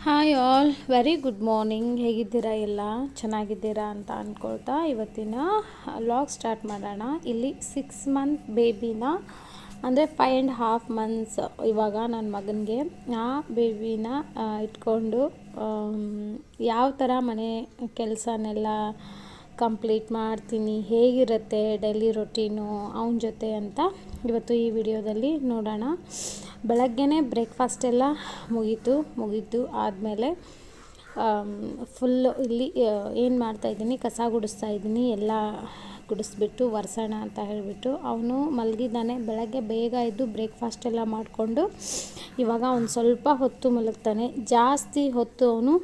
Hi all very good morning. ಹೇಗಿದ್ದೀರಾ? ಎಲ್ಲ ಚೆನ್ನಾಗಿದ್ದೀರಾ ಅಂತ ಅಂದ್ಕೊಳ್ತಾ ಇವತ್ತಿನ ವ್ಲಾಗ್ ಸ್ಟಾರ್ಟ್ ಮಾಡೋಣ. ಇಲ್ಲಿ 6 ಮಂತ್ ಬೇಬಿನ ಅಂದರೆ 5.5 ಮಂತ್ಸ್ ಇವಾಗ ನನ್ನ ಮಗನಿಗೆ ಆ ಬೇಬಿನ ಇಟ್ಕೊಂಡು ಯಾವ ಥರ ಮನೆ ಕೆಲಸನೆಲ್ಲ ಕಂಪ್ಲೀಟ್ ಮಾಡ್ತೀನಿ, ಹೇಗಿರುತ್ತೆ ಡೈಲಿ ರೊಟೀನು ಅವನ ಜೊತೆ ಅಂತ ಇವತ್ತು ಈ ವಿಡಿಯೋದಲ್ಲಿ ನೋಡೋಣ. ಬೆಳಗ್ಗೆನೇ ಬ್ರೇಕ್ಫಾಸ್ಟ್ ಎಲ್ಲ ಮುಗೀತು ಆದಮೇಲೆ ಫುಲ್ಲು ಇಲ್ಲಿ ಏನು ಮಾಡ್ತಾಯಿದ್ದೀನಿ, ಕಸ ಗುಡಿಸ್ತಾ ಇದ್ದೀನಿ. ಎಲ್ಲ ಗುಡಿಸ್ಬಿಟ್ಟು ಒರೆಸೋಣ ಅಂತ ಹೇಳಿಬಿಟ್ಟು ಅವನು ಮಲಗಿದ್ದಾನೆ. ಬೆಳಗ್ಗೆ ಬೇಗ ಎದ್ದು ಬ್ರೇಕ್ಫಾಸ್ಟ್ ಎಲ್ಲ ಮಾಡಿಕೊಂಡು ಇವಾಗ ಅವನು ಸ್ವಲ್ಪ ಹೊತ್ತು ಮಲಗ್ತಾನೆ. ಜಾಸ್ತಿ ಹೊತ್ತು ಅವನು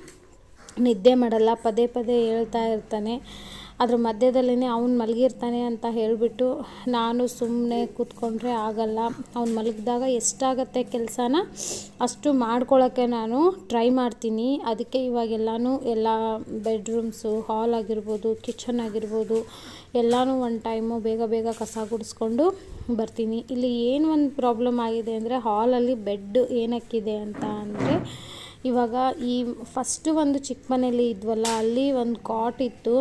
ನಿದ್ದೆ ಮಾಡಲ್ಲ, ಪದೇ ಪದೇ ಹೇಳ್ತಾ ಇರ್ತಾನೆ. ಅದ್ರ ಮಧ್ಯದಲ್ಲೇ ಅವ್ನು ಮಲಗಿರ್ತಾನೆ ಅಂತ ಹೇಳಿಬಿಟ್ಟು ನಾನು ಸುಮ್ಮನೆ ಕೂತ್ಕೊಂಡ್ರೆ ಆಗಲ್ಲ. ಅವ್ನು ಮಲಗಿದಾಗ ಎಷ್ಟಾಗತ್ತೆ ಕೆಲಸನ ಅಷ್ಟು ಮಾಡ್ಕೊಳ್ಳೋಕ್ಕೆ ನಾನು ಟ್ರೈ ಮಾಡ್ತೀನಿ. ಅದಕ್ಕೆ ಇವಾಗೆಲ್ಲನೂ ಎಲ್ಲ ಬೆಡ್ರೂಮ್ಸು, ಹಾಲ್ ಆಗಿರ್ಬೋದು, ಕಿಚನ್ ಆಗಿರ್ಬೋದು ಎಲ್ಲನೂ ಒಂದು ಟೈಮು ಬೇಗ ಬೇಗ ಕಸ ಗುಡಿಸ್ಕೊಂಡು ಬರ್ತೀನಿ. ಇಲ್ಲಿ ಏನು ಒಂದು ಪ್ರಾಬ್ಲಮ್ ಆಗಿದೆ ಅಂದರೆ ಹಾಲಲ್ಲಿ ಬೆಡ್ ಏನಕ್ಕಿದೆ ಅಂತ ಅಂದರೆ, ಇವಾಗ ಈ ಫಸ್ಟು ಒಂದು ಚಿಕ್ಕ ಮನೇಲಿ ಇದ್ವಲ್ಲ, ಅಲ್ಲಿ ಒಂದು ಕಾಟ್ ಇತ್ತು,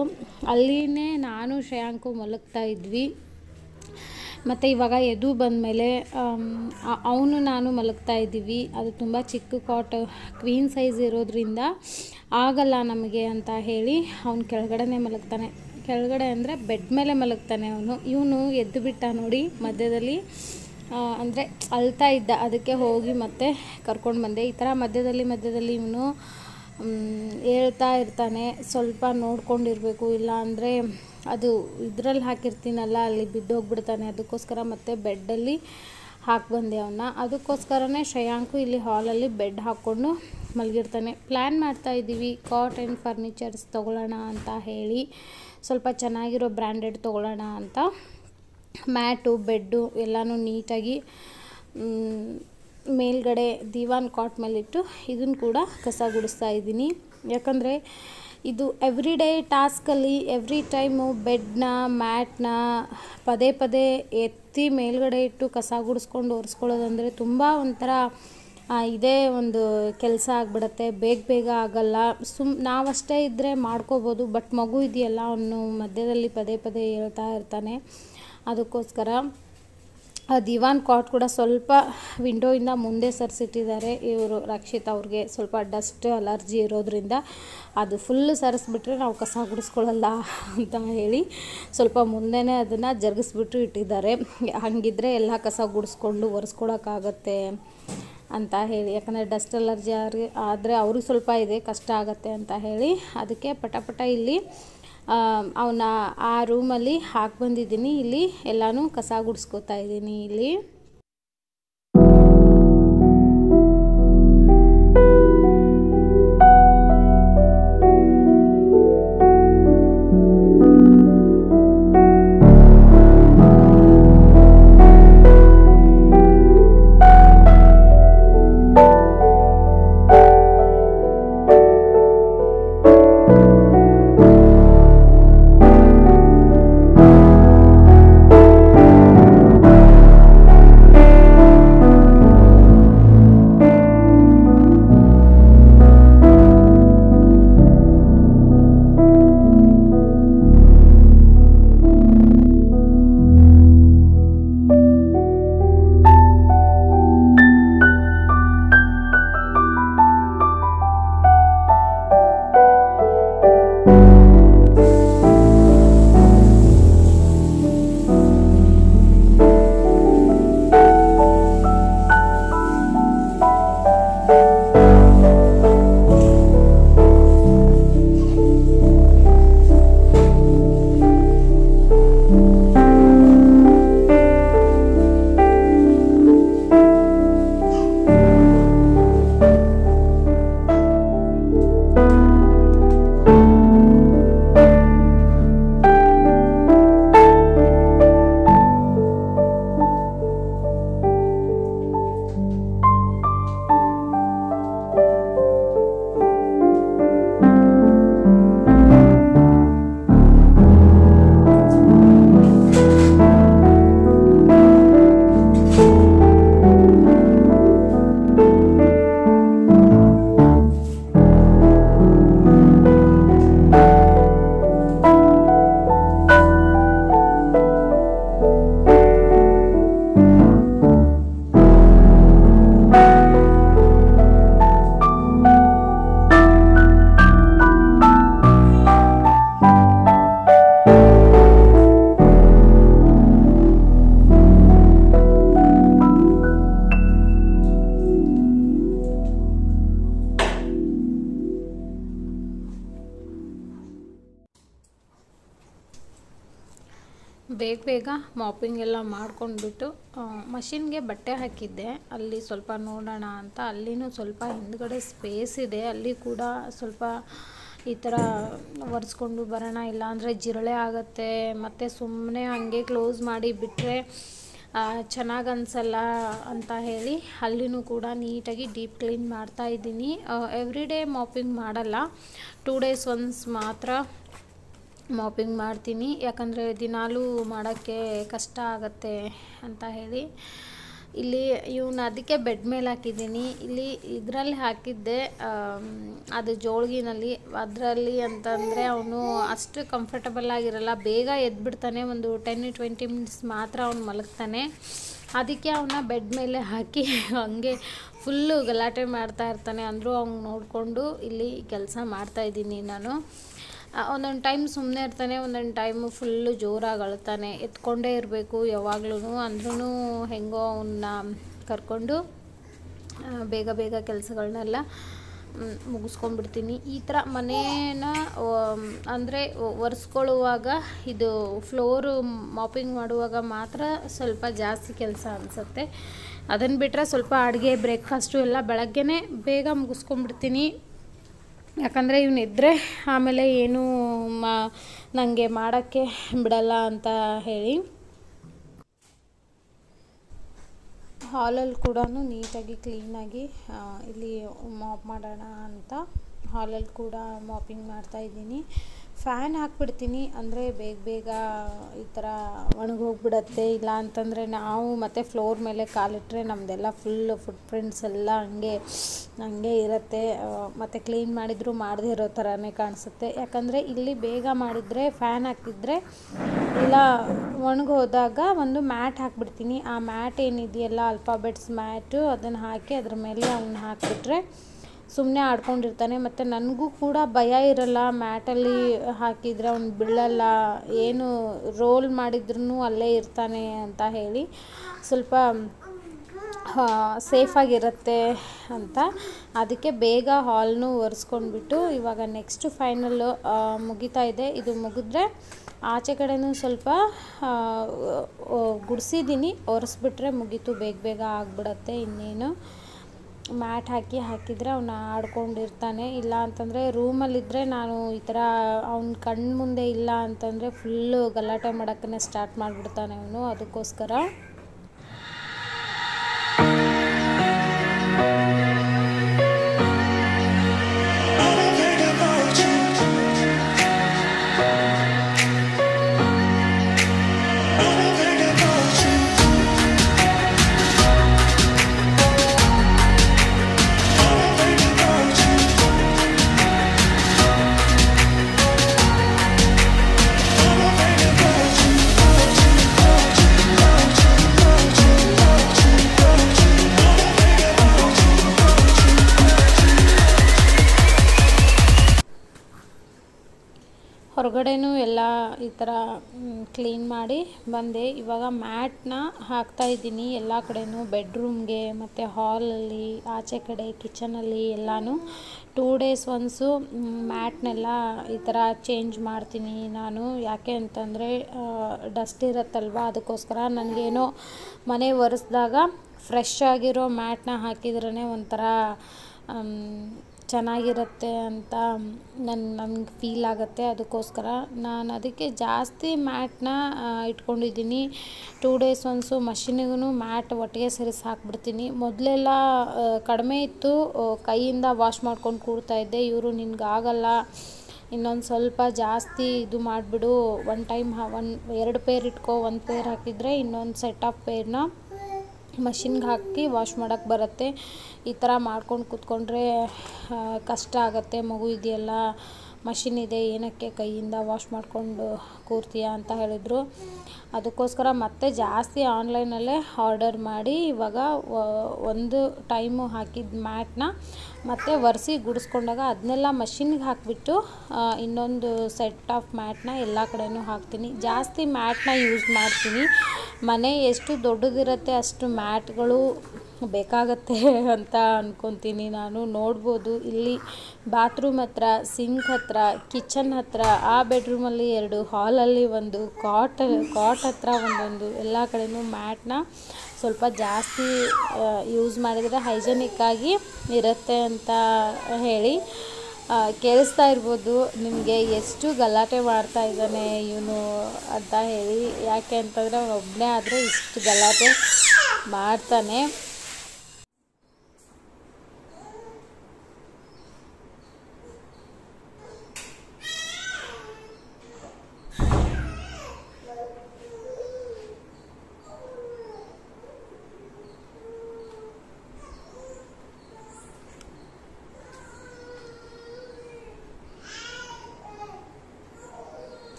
ಅಲ್ಲಿನೇ ನಾನು ಶ್ರೇಯಾಂಕು ಮಲಗ್ತಾ ಇದ್ವಿ. ಮತ್ತು ಇವಾಗ ಎದು ಬಂದಮೇಲೆ ಅವನು ನಾನು ಮಲಗ್ತಾ ಇದ್ದೀವಿ. ಅದು ತುಂಬ ಚಿಕ್ಕ ಕಾಟ್, ಕ್ವೀನ್ ಸೈಜ್ ಇರೋದ್ರಿಂದ ಆಗಲ್ಲ ನಮಗೆ ಅಂತ ಹೇಳಿ ಅವನು ಕೆಳಗಡೆನೇ ಮಲಗ್ತಾನೆ. ಕೆಳಗಡೆ ಅಂದರೆ ಬೆಡ್ ಮೇಲೆ ಮಲಗ್ತಾನೆ ಅವನು. ಇವನು ಎದ್ದು ಬಿಟ್ಟ ನೋಡಿ ಮಧ್ಯದಲ್ಲಿ, ಅಂದರೆ ಅಳ್ತಾ ಇದ್ದ, ಅದಕ್ಕೆ ಹೋಗಿ ಮತ್ತೆ ಕರ್ಕೊಂಡು ಬಂದೆ. ಈ ಥರ ಮಧ್ಯದಲ್ಲಿ ಇವನು ಹೇಳ್ತಾ ಇರ್ತಾನೆ. ಸ್ವಲ್ಪ ನೋಡ್ಕೊಂಡಿರಬೇಕು, ಇಲ್ಲ ಅಂದರೆ ಅದು ಇದರಲ್ಲಿ ಹಾಕಿರ್ತೀನಲ್ಲ ಅಲ್ಲಿ ಬಿದ್ದೋಗ್ಬಿಡ್ತಾನೆ. ಅದಕ್ಕೋಸ್ಕರ ಮತ್ತೆ ಬೆಡ್ಡಲ್ಲಿ ಹಾಕಿ ಬಂದೆ ಅವನ್ನ. ಅದಕ್ಕೋಸ್ಕರನೇ ಶ್ರೇಯಾಂಕು ಇಲ್ಲಿ ಹಾಲಲ್ಲಿ ಬೆಡ್ ಹಾಕ್ಕೊಂಡು ಮಲಗಿರ್ತಾನೆ. ಪ್ಲ್ಯಾನ್ ಮಾಡ್ತಾಯಿದ್ದೀವಿ ಕಾಟ್ ಆ್ಯಂಡ್ ಫರ್ನಿಚರ್ಸ್ ತೊಗೊಳ್ಳೋಣ ಅಂತ ಹೇಳಿ, ಸ್ವಲ್ಪ ಚೆನ್ನಾಗಿರೋ ಬ್ರ್ಯಾಂಡೆಡ್ ತೊಗೊಳ್ಳೋಣ ಅಂತ. ಮ್ಯಾಟು, ಬೆಡ್ಡು ಎಲ್ಲನೂ ನೀಟಾಗಿ ಮೇಲ್ಗಡೆ ದಿವಾನ್ ಕಾಟ್ ಮೇಲಿಟ್ಟು ಇದನ್ನು ಕೂಡ ಕಸ ಗುಡಿಸ್ತಾ ಇದ್ದೀನಿ. ಯಾಕಂದರೆ ಇದು ಎವ್ರಿ ಡೇ ಟಾಸ್ಕಲ್ಲಿ ಎವ್ರಿ ಟೈಮು ಬೆಡ್ನ, ಮ್ಯಾಟ್ನ ಪದೇ ಪದೇ ಎತ್ತಿ ಮೇಲ್ಗಡೆ ಇಟ್ಟು ಕಸ ಗುಡಿಸ್ಕೊಂಡು ಒರೆಸ್ಕೊಳ್ಳೋದಂದರೆ ತುಂಬ ಒಂಥರ ಇದೇ ಒಂದು ಕೆಲಸ ಆಗಿಬಿಡುತ್ತೆ. ಬೇಗ ಆಗಲ್ಲ. ನಾವಷ್ಟೇ ಇದ್ದರೆ ಮಾಡ್ಕೋಬೋದು, ಬಟ್ ಮಗು ಇದೆಯಲ್ಲ, ಅವನು ಮಧ್ಯದಲ್ಲಿ ಪದೇ ಪದೇ ಹೇಳ್ತಾ ಇರ್ತಾನೆ. ಅದಕ್ಕೋಸ್ಕರ ಆ ದಿವಾನ್ ಕಾಟ್ ಕೂಡ ಸ್ವಲ್ಪ ವಿಂಡೋಯಿಂದ ಮುಂದೆ ಸರಿಸಿಟ್ಟಿದ್ದಾರೆ ಇವರು ರಕ್ಷಿತ್. ಅವ್ರಿಗೆ ಸ್ವಲ್ಪ ಡಸ್ಟ್ ಅಲರ್ಜಿ ಇರೋದ್ರಿಂದ ಅದು ಫುಲ್ಲು ಸರಿಸ್ಬಿಟ್ರೆ ನಾವು ಕಸ ಗುಡಿಸ್ಕೊಳ್ಳಲ್ಲ ಅಂತ ಹೇಳಿ ಸ್ವಲ್ಪ ಮುಂದೆನೇ ಅದನ್ನು ಜರುಗಿಸ್ಬಿಟ್ಟು ಇಟ್ಟಿದ್ದಾರೆ. ಹಾಗಿದ್ರೆ ಎಲ್ಲ ಕಸ ಗುಡಿಸ್ಕೊಂಡು ಒರೆಸ್ಕೊಳಕ್ಕಾಗತ್ತೆ ಅಂತ ಹೇಳಿ. ಯಾಕಂದರೆ ಡಸ್ಟ್ ಅಲರ್ಜಿ ಆದರೆ ಅವ್ರಿಗೆ ಸ್ವಲ್ಪ ಇದೆ, ಕಷ್ಟ ಆಗುತ್ತೆ ಅಂತ ಹೇಳಿ ಅದಕ್ಕೆ ಪಟ ಇಲ್ಲಿ ಅವನ್ನ ಆ ರೂಮಲ್ಲಿ ಹಾಕಿ ಬಂದಿದ್ದೀನಿ. ಇಲ್ಲಿ ಎಲ್ಲನೂ ಕಸ ಗುಡಿಸ್ಕೊತಾ ಇದ್ದೀನಿ. ಇಲ್ಲಿ ಬೇಗ ಬೇಗ ಮಾಪಿಂಗ್ ಎಲ್ಲ ಮಾಡ್ಕೊಂಡ್ಬಿಟ್ಟು ಮಷಿನ್ಗೆ ಬಟ್ಟೆ ಹಾಕಿದ್ದೆ. ಅಲ್ಲಿ ಸ್ವಲ್ಪ ನೋಡೋಣ ಅಂತ, ಅಲ್ಲಿನೂ ಸ್ವಲ್ಪ ಹಿಂದ್ಗಡೆ ಸ್ಪೇಸ್ ಇದೆ, ಅಲ್ಲಿ ಕೂಡ ಸ್ವಲ್ಪ ಈ ಥರ ಒರೆಸ್ಕೊಂಡು ಬರೋಣ, ಇಲ್ಲಾಂದರೆ ಜಿರಳೆ ಆಗುತ್ತೆ, ಮತ್ತು ಸುಮ್ಮನೆ ಹಾಗೆ ಕ್ಲೋಸ್ ಮಾಡಿ ಬಿಟ್ಟರೆ ಚೆನ್ನಾಗಿ ಅನಿಸಲ್ಲ ಅಂತ ಹೇಳಿ ಅಲ್ಲಿನೂ ಕೂಡ ನೀಟಾಗಿ ಡೀಪ್ ಕ್ಲೀನ್ ಮಾಡ್ತಾಯಿದ್ದೀನಿ. ಎವ್ರಿ ಡೇ ಮಾಪಿಂಗ್ ಮಾಡಲ್ಲ, 2 days ಒನ್ಸ್ ಮಾತ್ರ ಮಾಪಿಂಗ್ ಮಾಡ್ತೀನಿ, ಯಾಕಂದರೆ ದಿನಾಲೂ ಮಾಡೋಕ್ಕೆ ಕಷ್ಟ ಆಗುತ್ತೆ ಅಂತ ಹೇಳಿ. ಇಲ್ಲಿ ಇವನ್ನ ಅದಕ್ಕೆ ಬೆಡ್ ಮೇಲೆ ಹಾಕಿದ್ದೀನಿ. ಇಲ್ಲಿ ಇದರಲ್ಲಿ ಹಾಕಿದ್ದೆ, ಅದು ಜೋಳಿಗೆನಲ್ಲಿ, ಅದರಲ್ಲಿ ಅಂತಂದರೆ ಅವನು ಅಷ್ಟು ಕಂಫರ್ಟಬಲ್ ಆಗಿರಲ್ಲ, ಬೇಗ ಎದ್ಬಿಡ್ತಾನೆ, ಒಂದು 10-20 ಮಿನಿಟ್ಸ್ ಮಾತ್ರ ಅವ್ನು ಮಲಗ್ತಾನೆ. ಅದಕ್ಕೆ ಅವನ್ನ ಬೆಡ್ ಮೇಲೆ ಹಾಕಿ ಹಂಗೆ ಫುಲ್ಲು ಗಲಾಟೆ ಮಾಡ್ತಾ ಇರ್ತಾನೆ. ಅಂದರೂ ಅವ್ನು ನೋಡಿಕೊಂಡು ಇಲ್ಲಿ ಕೆಲಸ ಮಾಡ್ತಾಯಿದ್ದೀನಿ ನಾನು. ಒಂದೊಂದು ಟೈಮ್ ಸುಮ್ಮನೆ ಇರ್ತಾನೆ, ಒಂದೊಂದು ಟೈಮು ಫುಲ್ಲು ಜೋರಾಗಿ ಅಳ್ತಾನೆ, ಎತ್ಕೊಂಡೇ ಇರಬೇಕು ಯಾವಾಗ್ಲೂ. ಅಂದ್ರೂ ಹೆಂಗೋ ಅವನ್ನ ಕರ್ಕೊಂಡು ಬೇಗ ಬೇಗ ಕೆಲಸಗಳನ್ನೆಲ್ಲ ಮುಗಿಸ್ಕೊಂಡ್ಬಿಡ್ತೀನಿ. ಈ ಥರ ಮನೇನ ಅಂದರೆ ಒರೆಸ್ಕೊಳ್ಳುವಾಗ, ಇದು ಫ್ಲೋರು ಮಾಪಿಂಗ್ ಮಾಡುವಾಗ ಮಾತ್ರ ಸ್ವಲ್ಪ ಜಾಸ್ತಿ ಕೆಲಸ ಅನಿಸುತ್ತೆ. ಅದನ್ನು ಬಿಟ್ಟರೆ ಸ್ವಲ್ಪ ಅಡುಗೆ, ಬ್ರೇಕ್ಫಾಸ್ಟು ಎಲ್ಲ ಬೆಳಗ್ಗೆನೇ ಬೇಗ ಮುಗಿಸ್ಕೊಂಡ್ಬಿಡ್ತೀನಿ. ಯಾಕಂದರೆ ಇವನಿದ್ದರೆ ಆಮೇಲೆ ಏನೂ ನನಗೆ ಮಾಡೋಕ್ಕೆ ಬಿಡಲ್ಲ ಅಂತ ಹೇಳಿ. ಹಾಲಲ್ಲಿ ಕೂಡ ನೀಟಾಗಿ ಕ್ಲೀನಾಗಿ ಇಲ್ಲಿ ಮಾಪ್ ಮಾಡೋಣ ಅಂತ ಹಾಲಲ್ಲಿ ಕೂಡ ಮಾಪಿಂಗ್ ಮಾಡ್ತಾಯಿದ್ದೀನಿ. ಫ್ಯಾನ್ ಹಾಕ್ಬಿಡ್ತೀನಿ, ಅಂದರೆ ಬೇಗ ಬೇಗ ಈ ಥರ ಒಣಗೋಗ್ಬಿಡತ್ತೆ. ಇಲ್ಲ ಅಂತಂದರೆ ನಾವು ಮತ್ತೆ ಫ್ಲೋರ್ ಮೇಲೆ ಕಾಲಿಟ್ಟರೆ ನಮ್ಮದೆಲ್ಲ ಫುಲ್ಲು ಫುಟ್ ಪ್ರಿಂಟ್ಸ್ ಎಲ್ಲ ಹಂಗೆ ಇರುತ್ತೆ, ಮತ್ತು ಕ್ಲೀನ್ ಮಾಡಿದರೂ ಮಾಡದೇ ಇರೋ ಥರನೇ ಕಾಣಿಸುತ್ತೆ. ಯಾಕಂದರೆ ಇಲ್ಲಿ ಬೇಗ ಮಾಡಿದರೆ ಫ್ಯಾನ್ ಹಾಕಿದರೆ ಇಲ್ಲ ಒಣಗೋದಾಗ ಒಂದು ಮ್ಯಾಟ್ ಹಾಕ್ಬಿಡ್ತೀನಿ. ಆ ಮ್ಯಾಟ್ ಏನಿದೆಯಲ್ಲ, ಆಲ್ಫಾಬೆಟ್ಸ್ ಮ್ಯಾಟು, ಅದನ್ನು ಹಾಕಿ ಅದ್ರ ಮೇಲೆ ಅವನ್ನ ಹಾಕಿಬಿಟ್ರೆ ಸುಮ್ಮನೆ ಆಡ್ಕೊಂಡಿರ್ತಾನೆ. ಮತ್ತು ನನಗೂ ಕೂಡ ಭಯ ಇರಲ್ಲ, ಮ್ಯಾಟಲ್ಲಿ ಹಾಕಿದರೆ ಅವ್ನು ಬೀಳಲ್ಲ, ಏನು ರೋಲ್ ಮಾಡಿದ್ರೂ ಅಲ್ಲೇ ಇರ್ತಾನೆ ಅಂತ ಹೇಳಿ ಸ್ವಲ್ಪ ಸೇಫಾಗಿರುತ್ತೆ ಅಂತ. ಅದಕ್ಕೆ ಬೇಗ ಹಾಲ್ನು ಒರೆಸ್ಕೊಂಡ್ಬಿಟ್ಟು ಇವಾಗ ನೆಕ್ಸ್ಟು ಫೈನಲ್ಲು ಮುಗಿತಾ ಇದೆ. ಇದು ಮುಗಿದ್ರೆ ಆಚೆ ಕಡೆನೂ ಸ್ವಲ್ಪ ಗುಡಿಸಿದ್ದೀನಿ, ಒರೆಸ್ಬಿಟ್ರೆ ಮುಗೀತು, ಬೇಗ ಬೇಗ ಆಗಿಬಿಡತ್ತೆ. ಇನ್ನೇನು ಮ್ಯಾಟ್ ಹಾಕಿದರೆ ಅವನ್ನ ಆಡ್ಕೊಂಡಿರ್ತಾನೆ. ಇಲ್ಲ ಅಂತಂದರೆ ರೂಮಲ್ಲಿದ್ದರೆ ನಾನು ಈ ಥರ ಅವ್ನ ಕಣ್ಣು ಮುಂದೆ ಇಲ್ಲ ಅಂತಂದರೆ ಫುಲ್ಲು ಗಲಾಟೆ ಮಾಡೋಕ್ಕೇ ಸ್ಟಾರ್ಟ್ ಮಾಡಿಬಿಡ್ತಾನೆ ಅವನು. ಅದಕ್ಕೋಸ್ಕರ ಹೊರಗಡೆನೂ ಎಲ್ಲ ಈ ಥರ ಕ್ಲೀನ್ ಮಾಡಿ ಬಂದೆ. ಇವಾಗ ಮ್ಯಾಟ್ನ ಹಾಕ್ತಾಯಿದ್ದೀನಿ ಎಲ್ಲ ಕಡೆನೂ, ಬೆಡ್ರೂಮ್ಗೆ ಮತ್ತು ಹಾಲಲ್ಲಿ, ಆಚೆ ಕಡೆ ಕಿಚನಲ್ಲಿ ಎಲ್ಲನೂ 2 days ಒನ್ಸು ಮ್ಯಾಟ್ನೆಲ್ಲ ಈ ಥರ ಚೇಂಜ್ ಮಾಡ್ತೀನಿ ನಾನು. ಯಾಕೆ ಅಂತಂದರೆ ಡಸ್ಟ್ ಇರುತ್ತಲ್ವ, ಅದಕ್ಕೋಸ್ಕರ ನನಗೇನೋ ಮನೆ ಒರೆಸ್ದಾಗ ಫ್ರೆಶ್ ಆಗಿರೋ ಮ್ಯಾಟ್ನ ಹಾಕಿದ್ರೇ ಒಂಥರ ಚೆನ್ನಾಗಿರುತ್ತೆ ಅಂತ ನನಗೆ ಫೀಲ್ ಆಗುತ್ತೆ. ಅದಕ್ಕೋಸ್ಕರ ನಾನು ಅದಕ್ಕೆ ಜಾಸ್ತಿ ಮ್ಯಾಟ್ನ ಇಟ್ಕೊಂಡಿದ್ದೀನಿ. 2 days ಒನ್ಸು ಮಷಿನಿಗೂ ಮ್ಯಾಟ್ ಒಟ್ಟಿಗೆ ಸೇರಿಸಿ ಹಾಕ್ಬಿಡ್ತೀನಿ. ಮೊದಲೆಲ್ಲ ಕಡಿಮೆ ಇತ್ತು, ಕೈಯಿಂದ ವಾಶ್ ಮಾಡ್ಕೊಂಡು ಕೂರ್ತಾಯಿದ್ದೆ. ಇವರು ನಿನಗಾಗಲ್ಲ, ಇನ್ನೊಂದು ಸ್ವಲ್ಪ ಜಾಸ್ತಿ ಇದು ಮಾಡಿಬಿಡು, 2 ಪೇರ್ ಇಟ್ಕೊ, 1 ಪೇರ್ ಹಾಕಿದರೆ ಇನ್ನೊಂದು ಸೆಟ್ ಆಫ್ ಪೇರ್ನ ಮಷಿನ್ಗೆ ಹಾಕಿ ವಾಶ್ ಮಾಡೋಕ್ಕೆ ಬರುತ್ತೆ. ಈ ಥರ ಮಾಡ್ಕೊಂಡು ಕೂತ್ಕೊಂಡ್ರೆ ಕಷ್ಟ ಆಗುತ್ತೆ, ಮಗು ಇದೆಯಲ್ಲ, ಮಷಿನ್ ಇದೆ, ಏನಕ್ಕೆ ಕೈಯಿಂದ ವಾಶ್ ಮಾಡಿಕೊಂಡು ಕೂರ್ತೀಯ ಅಂತ ಹೇಳಿದರು. ಅದಕ್ಕೋಸ್ಕರ ಮತ್ತೆ ಜಾಸ್ತಿ ಆನ್ಲೈನಲ್ಲೇ ಆರ್ಡರ್ ಮಾಡಿ ಇವಾಗ ಒಂದು ಟೈಮು ಹಾಕಿದ ಮ್ಯಾಟ್ನ ಮತ್ತೆ ಒರೆಸಿ ಗುಡಿಸ್ಕೊಂಡಾಗ ಅದನ್ನೆಲ್ಲ ಮಷಿನ್ಗೆ ಹಾಕಿಬಿಟ್ಟು ಇನ್ನೊಂದು ಸೆಟ್ ಆಫ್ ಮ್ಯಾಟ್ನ ಎಲ್ಲ ಕಡೆನೂ ಹಾಕ್ತೀನಿ. ಜಾಸ್ತಿ ಮ್ಯಾಟ್ನ ಯೂಸ್ ಮಾಡ್ತೀನಿ. ಮನೆ ಎಷ್ಟು ದೊಡ್ಡದಿರುತ್ತೆ ಅಷ್ಟು ಮ್ಯಾಟ್ಗಳು ಬೇಕಾಗತ್ತೆ ಅಂತ ಅಂದ್ಕೊತೀನಿ ನಾನು. ನೋಡ್ಬೋದು ಇಲ್ಲಿ ಬಾತ್ರೂಮ್ ಹತ್ರ, ಸಿಂಕ್ ಹತ್ರ, ಕಿಚನ್ ಹತ್ರ, ಆ ಬೆಡ್ರೂಮಲ್ಲಿ 2, ಹಾಲಲ್ಲಿ 1, ಕಾಟ್ ಹತ್ರ ಒಂದೊಂದು, ಎಲ್ಲ ಕಡೆಯೂ ಮ್ಯಾಟ್ನ ಸ್ವಲ್ಪ ಜಾಸ್ತಿ ಯೂಸ್ ಮಾಡಿದರೆ ಹೈಜೆನಿಕ್ಕಾಗಿ ಇರುತ್ತೆ ಅಂತ ಹೇಳಿ. ಕೇಳಿಸ್ತಾ ಇರ್ಬೋದು ನಿಮಗೆ ಎಷ್ಟು ಗಲಾಟೆ ಮಾಡ್ತಾ ಇದ್ದಾನೆ ಇವನು ಅಂತ ಹೇಳಿ. ಯಾಕೆ ಅಂತಂದರೆ ಅವನು ಒಬ್ಬನೇ ಆದರೆ ಇಷ್ಟು ಗಲಾಟೆ ಮಾಡ್ತಾನೆ.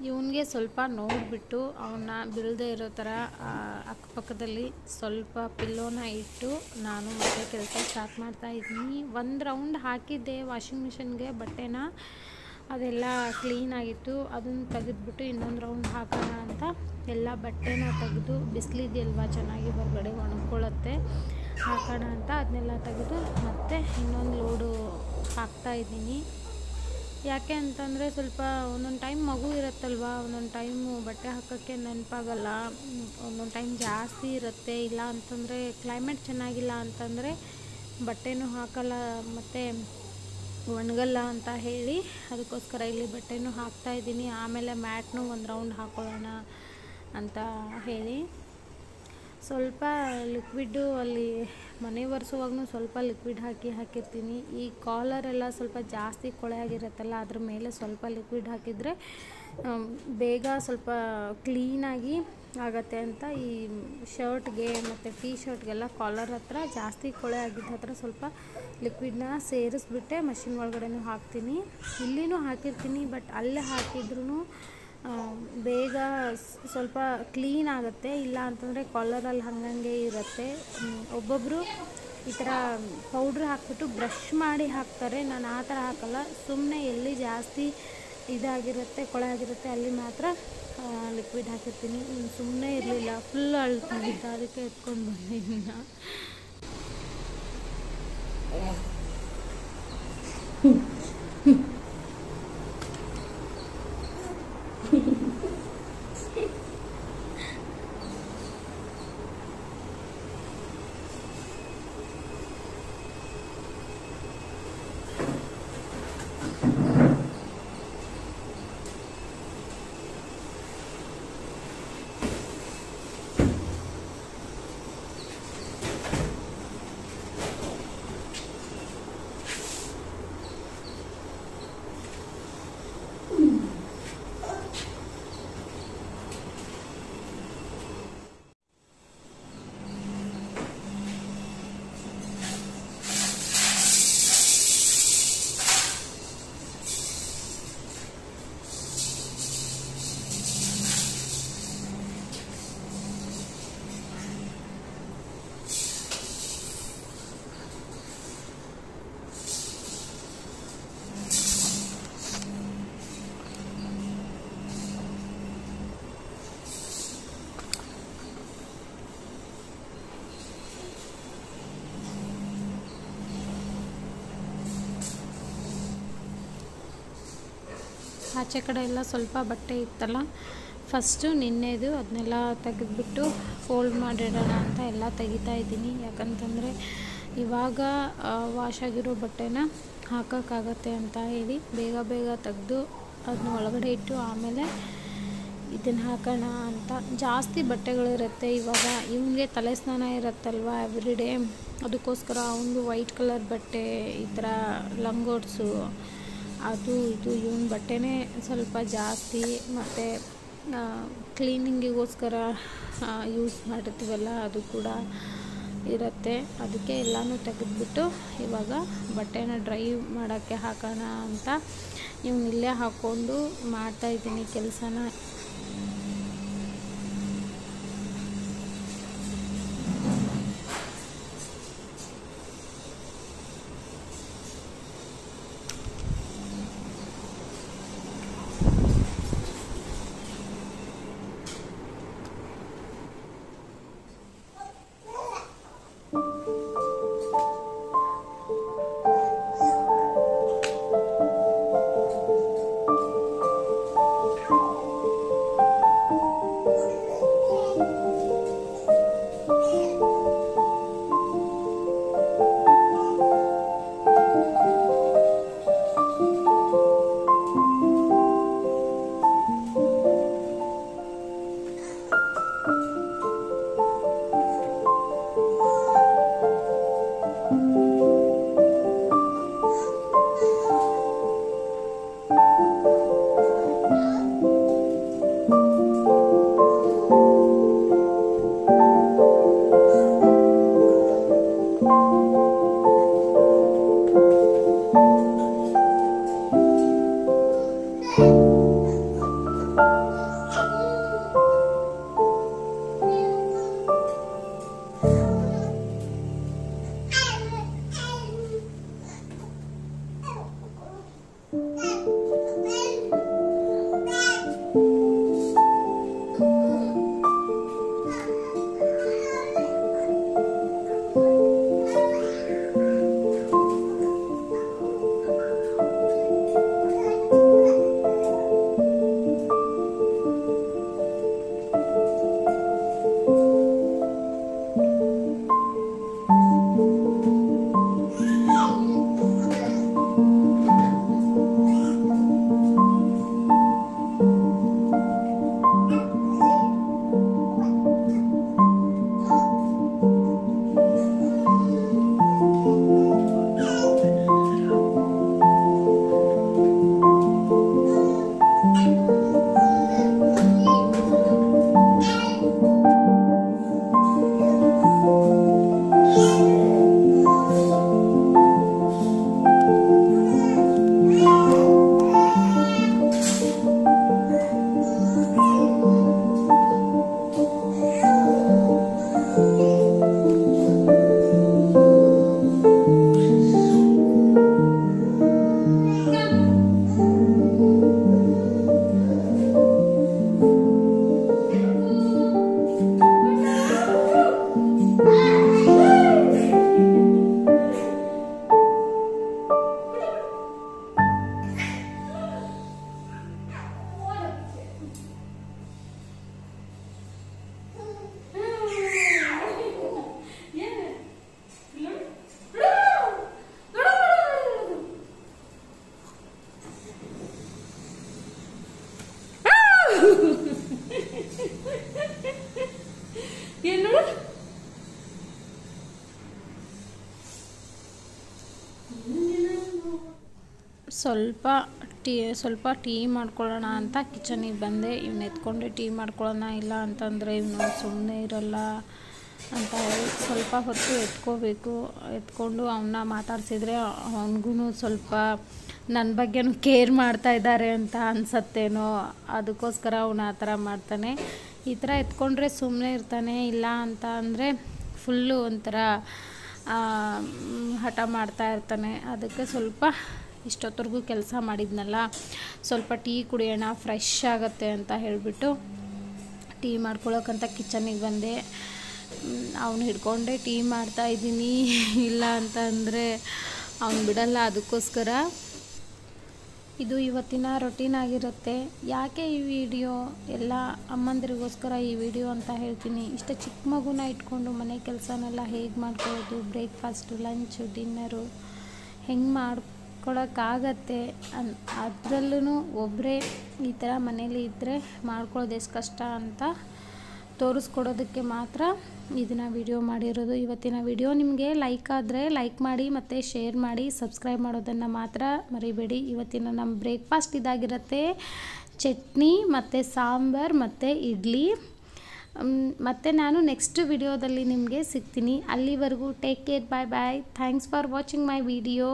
ಇವನಿಗೆ ಸ್ವಲ್ಪ ನೋಡಿಬಿಟ್ಟು ಅವನ್ನ ಬೀಳದೇ ಇರೋ ಥರ ಅಕ್ಕಪಕ್ಕದಲ್ಲಿ ಸ್ವಲ್ಪ ಪಿಲ್ಲೋನ ಇಟ್ಟು ನಾನು ಮತ್ತೆ ಕೆಲಸ ಸ್ಟಾರ್ಟ್ ಮಾಡ್ತಾ ಇದ್ದೀನಿ. 1 ರೌಂಡ್ ಹಾಕಿದ್ದೆ ವಾಷಿಂಗ್ ಮಿಷಿನ್ಗೆ ಬಟ್ಟೆನ, ಅದೆಲ್ಲ ಕ್ಲೀನಾಗಿತ್ತು. ಅದನ್ನು ತೆಗೆದ್ಬಿಟ್ಟು ಇನ್ನೊಂದು ರೌಂಡ್ ಹಾಕೋಣ ಅಂತ ಎಲ್ಲ ಬಟ್ಟೆನ ತೆಗೆದು, ಬಿಸಿಲಿದೆಯಲ್ವ ಚೆನ್ನಾಗಿ ಹೊರಗಡೆ ಒಣಕೊಳ್ಳುತ್ತೆ, ಹಾಕೋಣ ಅಂತ ಅದನ್ನೆಲ್ಲ ತೆಗೆದು ಮತ್ತೆ ಇನ್ನೊಂದು ಲೋಡು ಹಾಕ್ತಾಯಿದ್ದೀನಿ. ಯಾಕೆ ಅಂತಂದರೆ ಸ್ವಲ್ಪ ಒಂದೊಂದು ಟೈಮ್ ಮಗು ಇರುತ್ತಲ್ವ, ಒಂದೊಂದು ಟೈಮು ಬಟ್ಟೆ ಹಾಕೋಕ್ಕೆ ನೆನಪಾಗಲ್ಲ, ಒಂದೊಂದು ಟೈಮ್ ಜಾಸ್ತಿ ಇರುತ್ತೆ. ಇಲ್ಲ ಅಂತಂದರೆ ಕ್ಲೈಮೇಟ್ ಚೆನ್ನಾಗಿಲ್ಲ ಅಂತಂದರೆ ಬಟ್ಟೆನೂ ಹಾಕಲ್ಲ ಮತ್ತು ಒಣಗಲ್ಲ ಅಂತ ಹೇಳಿ ಅದಕ್ಕೋಸ್ಕರ ಇಲ್ಲಿ ಬಟ್ಟೆನೂ ಹಾಕ್ತಾಯಿದ್ದೀನಿ. ಆಮೇಲೆ ಮ್ಯಾಟ್ನೂ 1 ರೌಂಡ್ ಹಾಕೊಳ್ಳೋಣ ಅಂತ ಹೇಳಿ ಸ್ವಲ್ಪ ಲಿಕ್ವಿಡ್ಡು ಅಲ್ಲಿ ಮನೆ ಒರೆಸುವಾಗೂ ಸ್ವಲ್ಪ ಲಿಕ್ವಿಡ್ ಹಾಕಿರ್ತೀನಿ. ಈ ಕಾಲರೆಲ್ಲ ಸ್ವಲ್ಪ ಜಾಸ್ತಿ ಕೊಳೆ ಆಗಿರುತ್ತಲ್ಲ, ಅದ್ರ ಮೇಲೆ ಸ್ವಲ್ಪ ಲಿಕ್ವಿಡ್ ಹಾಕಿದರೆ ಬೇಗ ಸ್ವಲ್ಪ ಕ್ಲೀನಾಗಿ ಆಗತ್ತೆ ಅಂತ ಈ ಶರ್ಟ್ಗೆ ಮತ್ತು ಟೀ ಶರ್ಟ್ಗೆಲ್ಲ ಕಾಲರ್ ಹತ್ರ ಜಾಸ್ತಿ ಕೊಳೆ ಆಗಿದ್ದ ಹತ್ರ ಸ್ವಲ್ಪ ಲಿಕ್ವಿಡ್ನ ಸೇರಿಸ್ಬಿಟ್ಟೆ ಮಷಿನ್ ಒಳಗಡೆನೂ ಹಾಕ್ತೀನಿ. ಇಲ್ಲಿನೂ ಹಾಕಿರ್ತೀನಿ, ಬಟ್ ಅಲ್ಲೇ ಹಾಕಿದ್ರೂ ಬೇಗ ಸ್ವಲ್ಪ ಕ್ಲೀನ್ ಆಗುತ್ತೆ. ಇಲ್ಲ ಅಂತಂದರೆ ಕಾಲರಲ್ಲಿ ಹಾಗಂಗೆ ಇರುತ್ತೆ. ಒಬ್ಬೊಬ್ಬರು ಈ ಥರ ಪೌಡ್ರ್ ಹಾಕ್ಬಿಟ್ಟು ಬ್ರಷ್ ಮಾಡಿ ಹಾಕ್ತಾರೆ. ನಾನು ಆ ಥರ ಹಾಕಲ್ಲ, ಸುಮ್ಮನೆ ಎಲ್ಲಿ ಜಾಸ್ತಿ ಇದಾಗಿರುತ್ತೆ, ಕೊಳೆ ಆಗಿರುತ್ತೆ ಅಲ್ಲಿ ಮಾತ್ರ ಲಿಕ್ವಿಡ್ ಹಾಕಿರ್ತೀನಿ. ಸುಮ್ಮನೆ ಇರಲಿಲ್ಲ, ಫುಲ್ ಅಳ್ತಾಯಿದ್ದ, ಅದಕ್ಕೆ ಎತ್ಕೊಂಡು ಬಂದೆ ಇನ್ನು. ಆಚೆ ಕಡೆ ಎಲ್ಲ ಸ್ವಲ್ಪ ಬಟ್ಟೆ ಇತ್ತಲ್ಲ, ಫಸ್ಟು ನಿನ್ನೆದು ಅದನ್ನೆಲ್ಲ ತೆಗೆದುಬಿಟ್ಟು ಫೋಲ್ಡ್ ಮಾಡಿಡೋಣ ಅಂತ ಎಲ್ಲ ತೆಗಿತಾ ಇದ್ದೀನಿ. ಯಾಕಂತಂದರೆ ಇವಾಗ ವಾಶ್ ಆಗಿರೋ ಬಟ್ಟೆನ ಹಾಕೋಕ್ಕಾಗತ್ತೆ ಅಂತ ಹೇಳಿ ಬೇಗ ಬೇಗ ತೆಗೆದು ಅದನ್ನ ಒಳಗಡೆ ಇಟ್ಟು ಆಮೇಲೆ ಇದನ್ನು ಹಾಕೋಣ ಅಂತ. ಜಾಸ್ತಿ ಬಟ್ಟೆಗಳಿರುತ್ತೆ. ಇವಾಗ ಇವನಿಗೆ ತಲೆ ಸ್ನಾನ ಇರುತ್ತಲ್ವ ಎವ್ರಿಡೇ, ಅದಕ್ಕೋಸ್ಕರ ಅವನಿಗೆ ವೈಟ್ ಕಲರ್ ಬಟ್ಟೆ, ಈ ಥರ ಲಂಗೋಟ್ಸು, ಅದು ಇದು ಇವನ ಬಟ್ಟೆನೇ ಸ್ವಲ್ಪ ಜಾಸ್ತಿ. ಮತ್ತು ಕ್ಲೀನಿಂಗಿಗೋಸ್ಕರ ಯೂಸ್ ಮಾಡಿರ್ತೀವಲ್ಲ ಅದು ಕೂಡ ಇರುತ್ತೆ. ಅದಕ್ಕೆ ಎಲ್ಲನೂ ತೆಗೆದುಬಿಟ್ಟು ಇವಾಗ ಬಟ್ಟೆನ ಡ್ರೈ ಮಾಡೋಕ್ಕೆ ಹಾಕೋಣ ಅಂತ ಇವನಿಲ್ಲೇ ಹಾಕ್ಕೊಂಡು ಮಾಡ್ತಾಯಿದ್ದೀನಿ ಕೆಲಸನ. ಸ್ವಲ್ಪ ಟೀ ಮಾಡ್ಕೊಳ್ಳೋಣ ಅಂತ ಕಿಚನಿಗೆ ಬಂದೆ. ಇವ್ನು ಎತ್ಕೊಂಡೆ ಟೀ ಮಾಡ್ಕೊಳ್ಳೋಣ, ಇಲ್ಲ ಅಂತಂದರೆ ಇವನು ಸುಮ್ಮನೆ ಇರಲ್ಲ ಅಂತ ಹೇಳಿ ಸ್ವಲ್ಪ ಹೊತ್ತು ಎತ್ಕೊಂಡು ಅವನ್ನ ಮಾತಾಡಿಸಿದ್ರೆ ಅವನಿಗೂ ಸ್ವಲ್ಪ ನನ್ನ ಬಗ್ಗೆನೂ ಕೇರ್ ಮಾಡ್ತಾ ಇದ್ದಾರೆ ಅಂತ ಅನ್ಸತ್ತೇನೋ, ಅದಕ್ಕೋಸ್ಕರ ಅವನು ಆ ಥರ ಮಾಡ್ತಾನೆ. ಈ ಥರ ಎತ್ಕೊಂಡ್ರೆ ಸುಮ್ಮನೆ ಇರ್ತಾನೆ, ಇಲ್ಲ ಅಂತ ಅಂದರೆ ಫುಲ್ಲು ಒಂಥರ ಹಠ ಮಾಡ್ತಾ ಇರ್ತಾನೆ. ಅದಕ್ಕೆ ಸ್ವಲ್ಪ ಇಷ್ಟೊತ್ತರೆಗೂ ಕೆಲಸ ಮಾಡಿದ್ನಲ್ಲ, ಸ್ವಲ್ಪ ಟೀ ಕುಡಿಯೋಣ ಫ್ರೆಶ್ ಆಗುತ್ತೆ ಅಂತ ಹೇಳಿಬಿಟ್ಟು ಟೀ ಮಾಡ್ಕೊಳ್ಳೋಕ್ಕಂತ ಕಿಚನಿಗೆ ಬಂದೆ. ಅವನು ಹಿಡ್ಕೊಂಡೆ ಟೀ ಮಾಡ್ತಾಯಿದ್ದೀನಿ, ಇಲ್ಲ ಅಂತ ಅಂದರೆ ಅವನು ಬಿಡಲ್ಲ. ಅದಕ್ಕೋಸ್ಕರ ಇದು ಇವತ್ತಿನ ರೊಟೀನ್ ಆಗಿರುತ್ತೆ. ಯಾಕೆ ಈ ವಿಡಿಯೋ ಎಲ್ಲ ಅಮ್ಮಂದಿರಿಗೋಸ್ಕರ ಈ ವಿಡಿಯೋ ಅಂತ ಹೇಳ್ತೀನಿ. ಇಷ್ಟು ಚಿಕ್ಕ ಮಗುನ ಇಟ್ಕೊಂಡು ಮನೆ ಕೆಲಸನೆಲ್ಲ ಹೇಗೆ ಮಾಡ್ಕೊಳ್ಳೋದು, ಬ್ರೇಕ್ಫಾಸ್ಟು, ಲಂಚು, ಡಿನ್ನರು ಹೆಂಗೆ ಮಾಡ್ಕೊಳಕ್ಕಾಗತ್ತೆ ಅದರಲ್ಲೂ ಒಬ್ಬರೇ ಈ ಥರ ಮನೇಲಿ ಇದ್ದರೆ ಮಾಡ್ಕೊಳ್ಳೋದು ಎಷ್ಟು ಕಷ್ಟ ಅಂತ ತೋರಿಸ್ಕೊಡೋದಕ್ಕೆ ಮಾತ್ರ ಇದನ್ನು ವಿಡಿಯೋ ಮಾಡಿರೋದು. ಇವತ್ತಿನ ವಿಡಿಯೋ ನಿಮಗೆ ಲೈಕ್ ಆದರೆ ಲೈಕ್ ಮಾಡಿ ಮತ್ತು ಶೇರ್ ಮಾಡಿ, ಸಬ್ಸ್ಕ್ರೈಬ್ ಮಾಡೋದನ್ನು ಮಾತ್ರ ಮರಿಬೇಡಿ. ಇವತ್ತಿನ ನಮ್ಮ ಬ್ರೇಕ್ಫಾಸ್ಟ್ ಇದಾಗಿರುತ್ತೆ, ಚಟ್ನಿ ಮತ್ತು ಸಾಂಬಾರು ಮತ್ತು ಇಡ್ಲಿ. ಮತ್ತು ನಾನು ನೆಕ್ಸ್ಟ್ ವಿಡಿಯೋದಲ್ಲಿ ನಿಮಗೆ ಸಿಗ್ತೀನಿ. ಅಲ್ಲಿವರೆಗೂ take care, bye bye. Thanks for watching my video.